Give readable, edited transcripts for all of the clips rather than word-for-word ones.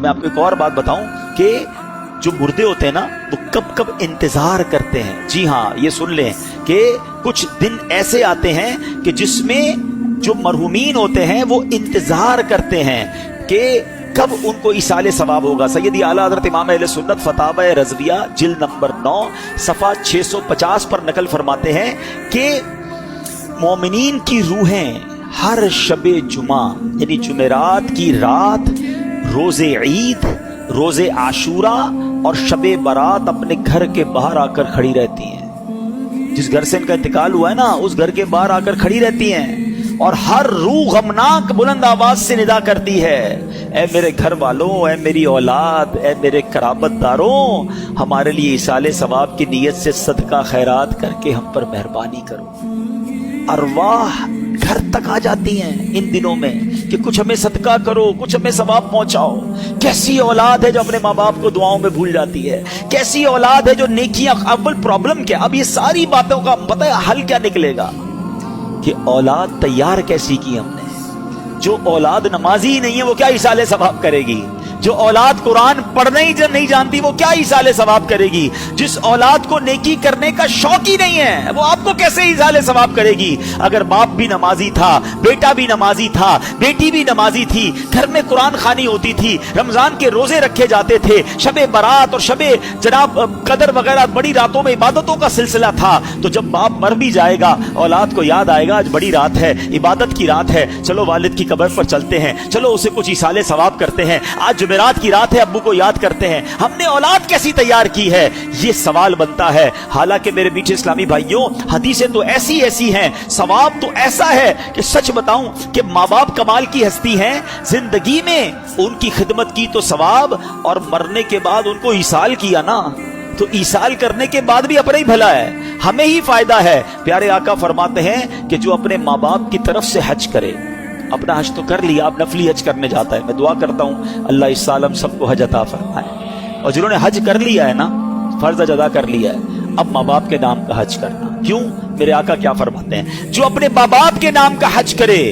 मैं आपको एक और बात बताऊं कि जो मुर्दे होते हैं ना वो कब कब इंतजार करते हैं। जी हाँ, ये सुन लें कि कुछ दिन ऐसे आते हैं कि जिसमें जो मरहूमीन होते हैं वो इंतजार करते हैं कि कब उनको इसाले सवाब होगा। सैयदी आला हज़रत इमाम अहले सुन्नत फतावा रज़विया जिल्द नंबर 9 सफ़ा 650 पर नकल फरमाते हैं कि मोमिनीन की रूहें हर शबे जुमा यानी जुमेरात की रात, रोजे ईद, रोजे आशूरा और शबे बारात अपने घर के बाहर आकर खड़ी रहती हैं। जिस घर से इनका इंतकाल हुआ है ना, उस घर के बाहर आकर खड़ी रहती हैं और हर रूह गमनाक बुलंद आवाज से निदा करती है, ऐ मेरे घर वालों, ऐ मेरी औलाद, ऐ मेरे कराबतदारों, हमारे लिए इसाले सवाब की नीयत से सदका खैरात करके हम पर मेहरबानी करो। अरवाह घर तक आ जाती हैं इन दिनों में कि कुछ हमें सदका करो, कुछ हमें सवाब पहुंचाओ। कैसी औलाद है जो अपने माँ बाप को दुआओं में भूल जाती है, कैसी औलाद है जो नेकियां। अव्वल प्रॉब्लम क्या, अब ये सारी बातों का पता है हल क्या निकलेगा कि औलाद तैयार कैसी की हमने। जो औलाद नमाजी ही नहीं है वो क्या इसाले सवाब करेगी। जो औलाद कुरान पढ़ने ही नहीं जानती वो क्या इसाले सवाब करेगी। जिस औलाद को नेकी करने का शौक ही नहीं है वो आपको कैसे इसाले सवाब करेगी। अगर बाप भी नमाजी था, बेटा भी नमाजी था, बेटी भी नमाजी थी, घर में कुरान खानी होती थी, रमजान के रोजे रखे जाते थे, शबे बारात और शबे जनाब कदर वगैरह बड़ी रातों में इबादतों का सिलसिला था, तो जब बाप मर भी जाएगा औलाद को याद आएगा आज बड़ी रात है, इबादत की रात है, चलो वालिद की कब्र पर चलते हैं, चलो उसे कुछ इसाले सवाब करते हैं, आज जुमेरात की रात है, अब्बू को याद करते हैं। हमने औलाद कैसी तैयार की है, ये सवाल बनता है। हालांकि मेरे मीठे इस्लामी भाइयों, हदीसें तो ऐसी ऐसी हैं, सवाब तो ऐसा है कि सच बताऊं कि माँ बाप कमाल की हस्ती हैं। जिंदगी में उनकी खिदमत की तो सवाब, और मरने के बाद उनको ईसाल किया ना, तो ईसाल करने के बाद भी अपना ही भला है, हमें ही फायदा है। प्यारे आका फरमाते हैं कि जो अपने माँ बाप की तरफ से हज करे, अपना हज तो कर लिया, अब नफली हज करने जाता है। मैं दुआ करता हूं अल्लाह इस साल हम सबको हज अता फरमाए। और जिन्होंने हज कर लिया है ना, फर्ज अदा कर लिया है, अब माँ बाप के नाम का हज करना। क्यों? मेरे आका क्या फरमाते हैं, जो अपने माँ बाप के नाम का हज करे,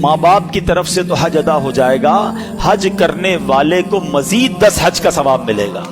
माँ बाप की तरफ से तो हज अदा हो जाएगा, हज करने वाले को मजीद 10 हज का सवाब मिलेगा।